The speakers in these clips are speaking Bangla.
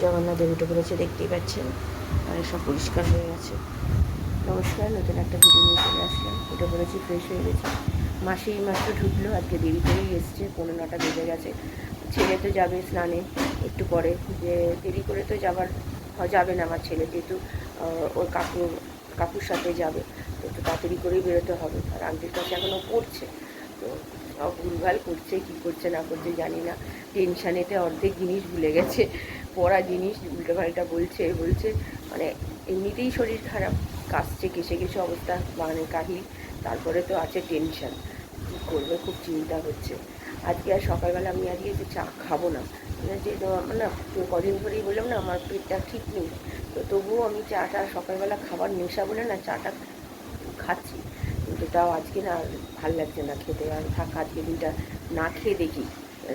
জগন্নাথের উঠে পড়েছে, দেখতেই পাচ্ছেন, আর সব পরিষ্কার হয়ে গেছে। নমস্কার, নতুন একটা ভিডিও নিয়ে চলে আসলাম। উঠে পড়েছি, ফ্রেশ হয়ে গেছি। মাসি মাত্র ঢুকলো, আজকে দেরি করেই এসছে, 9:45 বেজে গেছে। ছেলে তো যাবে স্নানে একটু পরে, যে দেরি করে তো যাবে না আমার ছেলে, যেহেতু ওর কাকুর সাথে যাবে, তো একটু তাড়াতাড়ি করেই বেরোতে হবে। আর আন্টির কাছে এখনও পড়ছে, তো সব ভুলভাল করছে, কী করছে না করছে জানি না। টেনশানেতে অর্ধেক জিনিস ভুলে গেছে, পড়া জিনিস উল্টোপাল্টা বলছে মানে এমনিতেই শরীর খারাপ, কাশছে, কেসে অবস্থা মানে কাহিল, তারপরে তো আছে টেনশান, কী করবে খুব চিন্তা হচ্ছে। আজকে আর সকালবেলা আমি আজকে যে চা খাবো না, যে না কদিন ধরেই বললাম না আমার পেটটা ঠিক নেই, তো তবুও আমি চাটা সকালবেলা খাবার নেশা বলে না চাটা খাচ্ছি, কিন্তু তাও আজকে না ভাল লাগছে না খেতে। আর থাক, আজকে দিনটা না খেয়ে দেখি,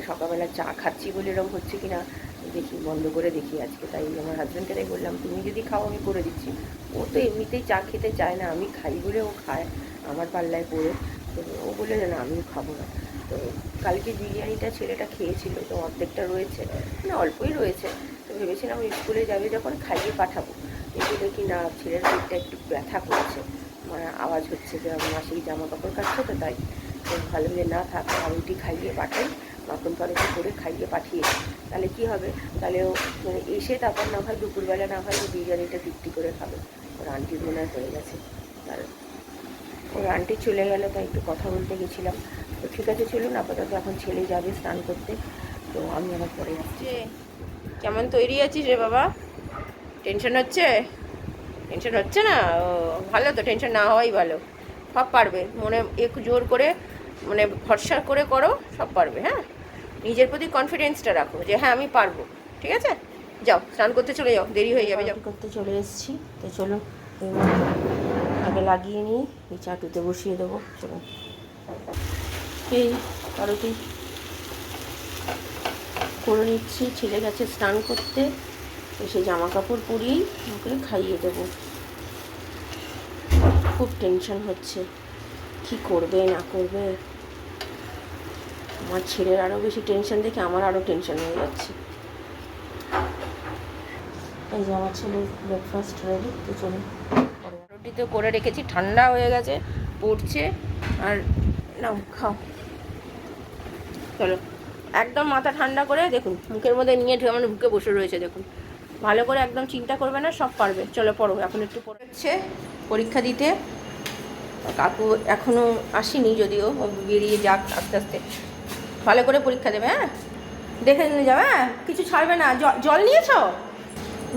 সকালবেলা চা খাচ্ছি বলে এরকম হচ্ছে কি না দেখি, বন্ধ করে দেখি আজকে। তাই আমার হাজব্যান্ডকে তাই বললাম, তুমি যদি খাও আমি করে দিচ্ছি। ও তো এমনিতেই চা খেতে চায় না, আমি খাই বলে ও খায় আমার পাল্লায় পড়ে, তো ও বলে না আমিও খাবো না। তো কালকে বিরিয়ানিটা ছেলেটা খেয়েছিল, তো অর্ধেকটা রয়েছে, মানে অল্পই রয়েছে, তো ভেবেছিলাম স্কুলে যাবে যখন খাইয়ে পাঠাবো, কিন্তু দেখি না ছেলের পেটটা একটু ব্যথা করছে, মানে আওয়াজ হচ্ছে যে মাসিক জামা কাপড় কাটছে, তো তাই তো ভালো যে না থাক, রুটি খাইয়ে পাঠাই, মাখন তরকারি করে খাইয়ে পাঠিয়ে, তাহলে কি হবে, তাহলে ও মানে এসে তারপর না হয় দুপুরবেলা না হয় বিরিয়ানিটা তৃপ্তি করে খাবে। ওর আন্টির মনে হয়ে গেছে, তার ওর আন্টি চলে গেল, তাই একটু কথা বলতে গেছিলাম। তো ঠিক আছে, চলুন, আপাতত এখন ছেলে যাবে স্নান করতে, তো আমি আবার পরে আসছি। কেমন তৈরি আছিস রে বাবা? টেনশন হচ্ছে? টেনশন হচ্ছে না? ও ভালো, তো টেনশন না হওয়াই ভালো, সব পারবে, মনে একটু জোর করে মানে ভরসা করে করো, সব পারবে। হ্যাঁ, নিজের প্রতি কনফিডেন্সটা রাখো যে হ্যাঁ আমি পারবো, ঠিক আছে? যাও স্নান করতে চলে যাও, দেরি হয়ে যাবে। যাও করতে চলে এসেছি, তো চলো আগে লাগিয়ে নিই, এই চাটুতে বসিয়ে দেবো। চলো, এই পারুটি করে নিচ্ছি, ছেলে গেছে স্নান করতে, এসে জামা কাপড় পরিয়েই ওকে খাইয়ে দেবো। খুব টেনশন হচ্ছে, কি করবে না করবে। আমার ছেলের আরও বেশি টেনশন দেখে আমার আরও টেনশন হয়ে যাচ্ছে। এই যে আমার ছেলের ব্রেকফাস্ট রেডি, তো চলুন। রুটি তো করে রেখেছি, ঠান্ডা হয়ে গেছে, পড়ছে, আর নাও খাও। চলো, একদম মাথা ঠান্ডা করে দেখুন, মুখের মধ্যে নিয়ে আমার বুকে বসে রয়েছে, দেখুন ভালো করে, একদম চিন্তা করবে না, সব পারবে। চলো পড়ো, এখন একটু পড়ে হচ্ছে পরীক্ষা দিতে। কাকু এখনও আসেনি, যদিও বেরিয়ে যাক আস্তে আস্তে, ভালো করে পরীক্ষা দেবে। হ্যাঁ, দেখে নিয়ে যাবে, হ্যাঁ কিছু ছাড়বে না। জল নিয়েছো?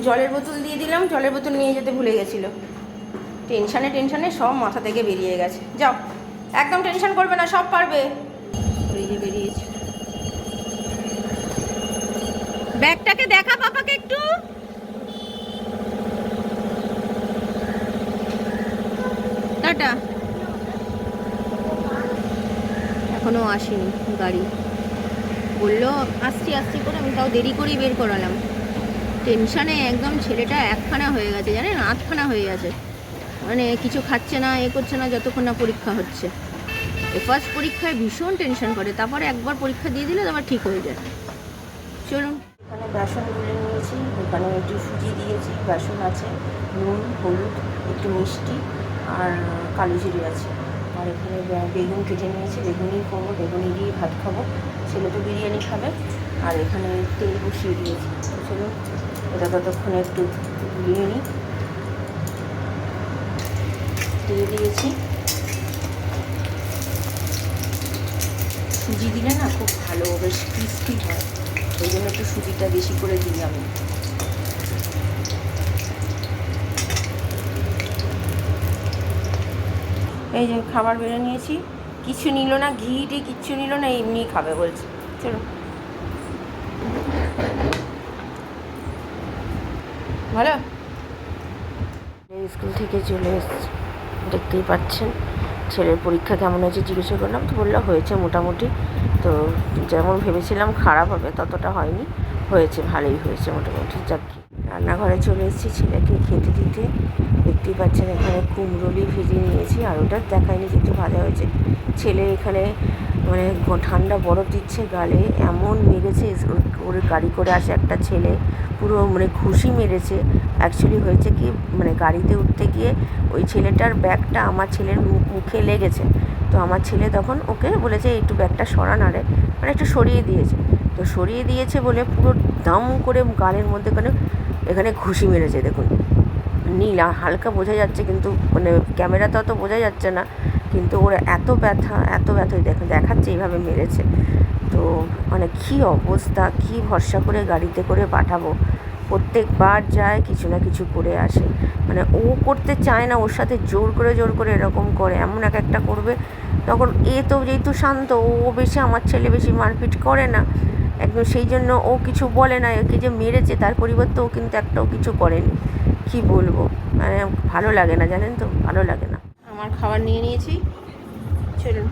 জলের বোতল দিয়ে দিলাম, জলের বোতল নিয়ে যেতে ভুলে গেছিলো। টেনশানে সব মাথা থেকে বেরিয়ে গেছে। যাও, একদম টেনশন করবে না, সব পারবে। ওই যে বেরিয়েছে, ব্যাগটাকে দেখা পাপাকে একটু। টাটা। এখনো আসেনি গাড়ি, বললো আসছি করে, আমি তাও দেরি করেই বের করালাম। টেনশানে একদম ছেলেটা একখানা হয়ে গেছে, জানেন, আধখানা হয়ে গেছে, মানে কিছু খাচ্ছে না, করছে না, যতক্ষণ না পরীক্ষা হচ্ছে। ফার্স্ট পরীক্ষায় ভীষণ টেনশন করে, তারপরে একবার পরীক্ষা দিয়ে দিলে তারপর ঠিক হয়ে যায়। চলুন, এখানে বেসন গুলে নিয়েছি, এখানে একটু সুজি দিয়েছি, বেসন আছে, নুন, হলুদ, একটু মিষ্টি, আর কালো জিরে আছে, আর এখানে বেগুন কেটে নিয়েছি, বেগুনই করবো, বেগুনি দিয়ে ভাত খাবো, ছেলে তো বিরিয়ানি খাবে। আর এখানে তেল বসিয়ে দিয়েছি, চলুন এটা ততক্ষণে একটু গুলিয়ে নিই। দিয়ে দিয়েছি, সুজি দিলে না খুব ভালো, বেশ ক্রিস্পি হয়, ওই জন্য একটু সুজিটা বেশি করে দিই আমি। এই যে খাবার বেড়ে নিয়েছি, কিছু নিল না, ঘি কিচ্ছু নিল না, এমনি খাবে বলছে। চলো, ভালো। স্কুল থেকে চলে এসেছি, দেখতেই পাচ্ছেন। ছেলের পরীক্ষা কেমন হয়েছে জিজ্ঞাসা করলাম, তো বললো হয়েছে মোটামুটি, তো যেমন ভেবেছিলাম খারাপ হবে ততটা হয়নি, হয়েছে, ভালোই হয়েছে মোটামুটি, যাক। রান্নাঘরে চলে এসেছি ছেলেকে খেতে দিতে। দেখতেই পাচ্ছেন এখানে কুমড়োলি ভেজে নিয়েছি, আর ওটা দেখায়নি যেহেতু ভাজা হয়েছে। ছেলে এখানে মানে ঠান্ডা বরফ দিচ্ছে গালে, এমন মেরেছে। ওর গাড়ি করে আসে একটা ছেলে, পুরো মানে ঘুষি মেরেছে। অ্যাকচুয়ালি হয়েছে কি, মানে গাড়িতে উঠতে গিয়ে ওই ছেলেটার ব্যাগটা আমার ছেলের মুখে লেগেছে। তো আমার ছেলে তখন ওকে বলেছে একটু ব্যাগটা সরা না রে, মানে একটু সরিয়ে দিয়েছে। তো সরিয়ে দিয়েছে বলে পুরো দাম করে গালের মধ্যে এখানে ঘুষি মেরেছে। দেখুন নীল হালকা বোঝা যাচ্ছে, কিন্তু মানে ক্যামেরাতে অত বোঝা যাচ্ছে না, কিন্তু ওর এত ব্যথা দেখাচ্ছে এইভাবে মেরেছে। তো মানে কী অবস্থা, কী ভরসা করে গাড়িতে করে পাঠাবো। প্রত্যেকবার যায় কিছু না কিছু করে আসে, মানে ও করতে চায় না, ওর সাথে জোর করে এরকম করে, এমন একটা করবে। তখন তো যেহেতু শান্ত, ও বেশি, আমার ছেলে বেশি মারপিট করে না একদম, সেই জন্য ও কিছু বলে না। একে যে মেরেছে তার পরিবর্তে ও কিন্তু একটাও কিছু করেনি। কি বলবো, মানে ভালো লাগে না, জানেন তো, ভালো লাগে না। আমার খাবার নিয়ে নিয়েছি, চলুন।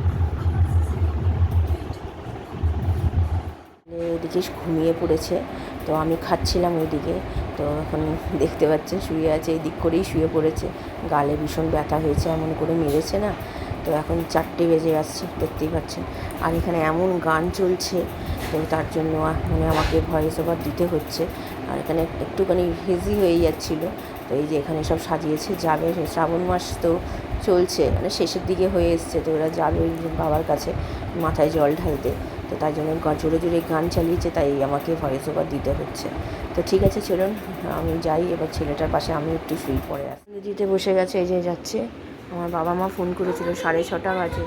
এদিকে ঘুমিয়ে পড়েছে, তো আমি খাচ্ছিলাম ওইদিকে। তো এখন দেখতে পাচ্ছেন শুয়ে আছে, এই দিক করেই শুয়ে পড়েছে। গালে ভীষণ ব্যথা হয়েছে, এমন করে মেরেছে না। তো এখন 4টে বেজে আসছে, দেখতেই পাচ্ছেন। আর এখানে এমন গান চলছে, তো তার জন্য মানে আমাকে ভয়েস ওভার দিতে হচ্ছে। আর এখানে একটুখানি হেজি হয়ে যাচ্ছিলো। তো এই যে এখানে সব সাজিয়েছে, যাবে শ্রাবণ মাস তো চলছে, মানে শেষের দিকে হয়ে এসছে। তো ওরা যাবে বাবার কাছে মাথায় জল ঢালতে। তো তাই জন্য জোরে গান চালিয়েছে, তাই আমাকে ভয়েস ওভার দিতে হচ্ছে। তো ঠিক আছে, চলুন আমি যাই এবার ছেলেটার পাশে, আমি একটু শুই পড়ে আসি। দিতে বসে গেছে, এই যে যাচ্ছে। আমার বাবা মা ফোন করেছিল, 6:30 বাজে।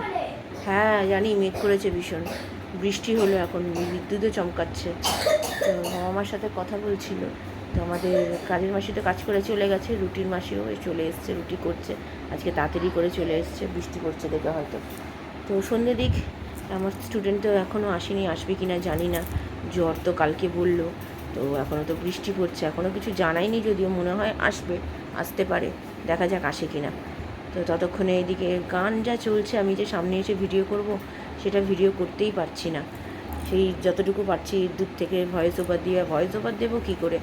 হ্যাঁ জানি, মেঘ করেছে ভীষণ, বৃষ্টি হলো, এখন বিদ্যুৎও চমকাচ্ছে। তো বাবা মার সাথে কথা বলছিল। তো আমাদের কাজের মাসি তো কাজ করে চলে গেছে, রুটির মাসিও চলে এসছে, রুটি করছে। আজকে তাড়াতাড়ি করে চলে এসছে, বৃষ্টি পড়ছে দেখে হয়তো। তো সন্ধ্যে দিক, আমার স্টুডেন্ট তো এখনও আসেনি, আসবে কি না জানি না। জ্বর তো কালকে বললো, তো এখনও তো বৃষ্টি পড়ছে, এখনও কিছু জানায়নি, যদিও মনে হয় আসতে পারে, দেখা যাক আসে কি না। তো ততক্ষণে এইদিকে গান যা চলছে, আমি যে সামনে এসে ভিডিও করব সেটা ভিডিও করতেই পারছি না। সেই যতটুকু পারছি দূর থেকে ভয়েস ওভার দেবো কী করে।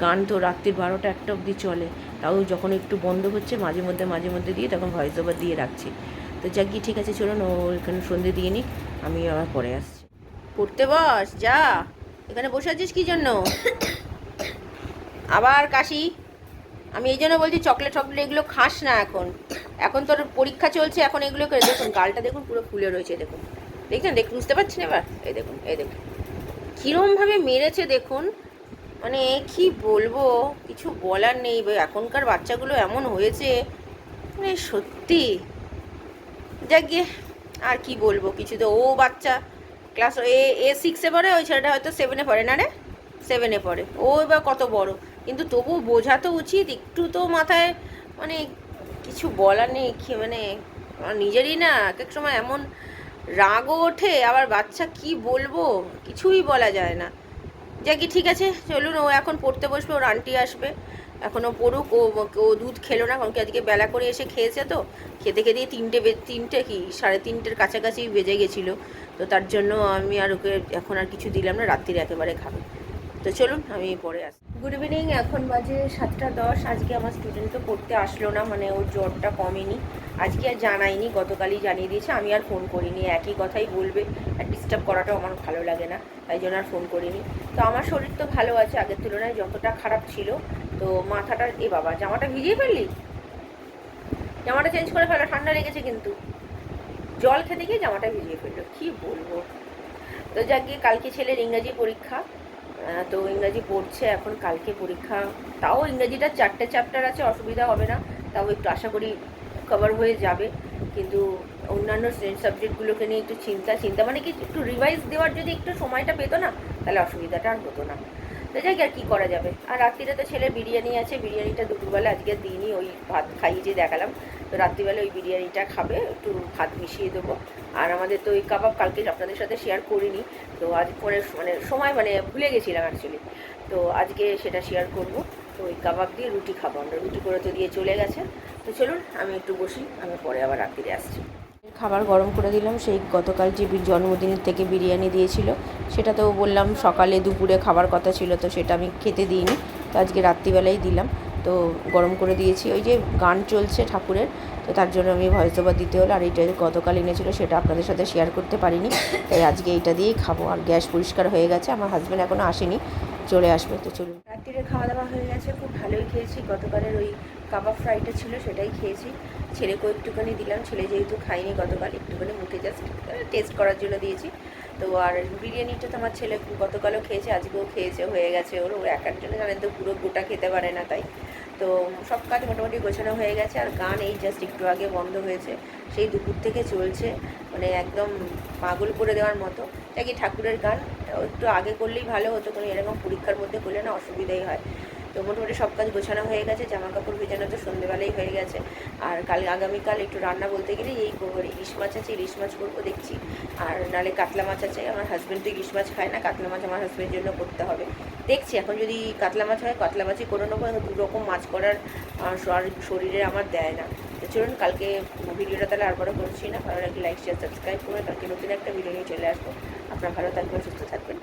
গান তো রাত্রির 12টা 1টা অবধি চলে, তাও যখন একটু বন্ধ হচ্ছে মাঝে মধ্যে দিয়ে তখন ভয়েস ওভার দিয়ে রাখছি। তো যাক গিয়ে, ঠিক আছে চলুন, ও এখানে সন্ধে দিয়ে নিক, আমি আবার পরে আসছি। পড়তে বস, যা, এখানে বসে আছিস কী জন্য? আবার কাশি। আমি এই জন্য বলছি চকলেট এগুলো খাস না এখন তোর পরীক্ষা চলছে, এখন এগুলো করে। দেখুন গালটা দেখুন পুরো ফুলে রয়েছে, দেখুন, দেখুন বুঝতে পারছেন এবার? এই দেখুন কীরমভাবে মেরেছে দেখুন, মানে কি বলবো, কিছু বলার নেই। এখনকার বাচ্চাগুলো এমন হয়েছে, মানে সত্যি। যাক গিয়ে, আর কি বলবো, কিছু তো। ও বাচ্চা ক্লাস এ 6-এ পড়ে, ওই ছেলেটা হয়তো 7-এ পড়ে, না রে 7-এ পড়ে। ও এবার কত বড়, কিন্তু তবু বোঝা তো উচিত একটু তো মাথায়, মানে কিছু বলার নেই। মানে আমার নিজেরই না এক সময় এমন রাগও ওঠে, আবার বাচ্চা কি বলবো, কিছুই বলা যায় না। যাকি, ঠিক আছে চলুন, ও এখন পড়তে বসবে, ওর আন্টি আসবে, এখনও পড়ুক। ও দুধ খেলো না, কারণ কি আজকে বেলা করে এসে খেয়েছে, তো খেতে 3টে কি 3:30-র কাছাকাছি বেজে গেছিলো। তো তার জন্য আমি আর ওকে এখন আর কিছু দিলাম না, রাত্রিরে একেবারে খাবে। তো চলুন আমি পরে আসি। গুড ইভিনিং, এখন বাজে 7:10। আজকে আমার স্টুডেন্ট তো পড়তে আসলো না, মানে ওর জ্বরটা কমেনি। আজকে আর জানাইনি, গতকালই জানিয়ে দিয়েছে, আমি আর ফোন করিনি। একই কথাই বলবে, আর ডিস্টার্ব করাটাও আমার ভালো লাগে না, তাই জন্য আর ফোন করিনি। তো আমার শরীর তো ভালো আছে, আগের তুলনায় যতটা খারাপ ছিল। তো মাথাটা, বাবা জামাটা ভিজিয়ে ফেললি, জামাটা চেঞ্জ করে ফেলো, ঠান্ডা লেগেছে কিন্তু। জল খেতে গিয়ে জামাটা ভিজিয়ে ফেললো, কি বলবো। তো যাক গিয়ে, কালকে ছেলের ইংরাজি পরীক্ষা, তো ইংরাজি পড়ছে এখন, কালকে পরীক্ষা। তাও ইংরাজিটা 4টে চ্যাপ্টার আছে, অসুবিধা হবে না, তাও একটু আশা করি কভার হয়ে যাবে। কিন্তু অন্যান্য সাবজেক্টগুলোকে নিয়ে একটু চিন্তা মানে কি, একটু রিভাইজ দেওয়ার যদি একটু সময়টা পেতো না, তাহলে অসুবিধাটা আর হতো না। তো যাই আর কী করা যাবে। আর রাত্রিরে তো ছেলের বিরিয়ানি আছে, বিরিয়ানিটা দুপুরবেলা আজকে দিইনি, ওই ভাত খাইয়ে যে দেখালাম। তো রাত্রিবেলা ওই বিরিয়ানিটা খাবে, একটু ভাত মিশিয়ে দেবো। আর আমাদের তো ওই কাবাব কালকে আপনাদের সাথে শেয়ার করিনি, তো আজ পরে মানে ভুলে গেছিলাম অ্যাকচুয়ালি। তো আজকে সেটা শেয়ার করব। তো ওই কাবাব দিয়ে রুটি খাবো আমরা, রুটি করে তো দিয়ে চলে গেছে। তো চলুন আমি একটু বসি, আমি পরে আবার রাত্রিরে আসছি। খাবার গরম করে দিলাম, সেই গতকাল যে জন্মদিনের থেকে বিরিয়ানি দিয়েছিল, সেটা তো বললাম সকালে দুপুরে খাবার কথা ছিল, তো সেটা আমি খেতে দিইনি, তো আজকে রাত্রিবেলাই দিলাম। তো গরম করে দিয়েছি, ওই যে গান চলছে ঠাকুরের, তো তার জন্য আমি ভয়েস ওভার দিতে হলো। আর এইটা গতকাল এনেছিল, সেটা আপনাদের সাথে শেয়ার করতে পারিনি, তাই আজকে এইটা দিয়েই খাবো। আর গ্যাস পরিষ্কার হয়ে গেছে, আমার হাজব্যান্ড এখনও আসেনি, চলে আসবে। তো চলুন, রাত্রিরে খাওয়া দাওয়া হয়ে গেছে, খুব ভালোই খেয়েছি। গতকালের ওই কাবাব ফ্রাইটা ছিল, সেটাই খেয়েছি। ছেলেকেও একটুখানি দিলাম, ছেলে যেহেতু খাইনি গতকাল, একটুখানি মুখে জাস্ট টেস্ট করার জন্য দিয়েছি। তো আর বিরিয়ানিটা তো আমার ছেলে গতকালও খেয়েছে, আজকেও খেয়েছে, হয়ে গেছে ওর। ও এক একজনে জানেন তো পুরো গোটা খেতে পারে না, তাই তো সব কাজ মোটামুটি গোছানো হয়ে গেছে। আর গান এই জাস্ট একটু আগে বন্ধ হয়েছে, সেই দুপুর থেকে চলছে, মানে একদম পাগল করে দেওয়ার মতো। তাই কি ঠাকুরের গান একটু আগে করলেই ভালো হতো, কোনো এরকম পরীক্ষার মধ্যে করলে না অসুবিধাই হয়। তো মোটামুটি সব কাজ গোছানো হয়ে গেছে, জামা কাপড় ভেজানো তো সন্ধ্যেবেলাই হয়ে গেছে। আর কাল আগামীকাল একটু রান্না বলতে গেলে এই ইলিশ মাছ আছে, ইলিশ মাছ করবো দেখছি। আর নাহলে কাতলা মাছ আছে, আমার হাজব্যান্ড তো ইলিশ মাছ খায় না, কাতলা মাছ আমার হাজব্যান্ডের জন্য করতে হবে। দেখছি এখন যদি কাতলা মাছ হয় কাতলা মাছই করে নেবো, দু রকম মাছ করার শরীরে আমার দেয় না। তো চলুন, কালকে ভিডিওটা তাহলে আর বড় করছি না, ভালো লাগলে লাইক শেয়ার সাবস্ক্রাইব করবেন। কালকে নতুন একটা ভিডিও নিয়ে চলে আসবো। আপনারা ভালো থাকবেন, সুস্থ থাকবেন।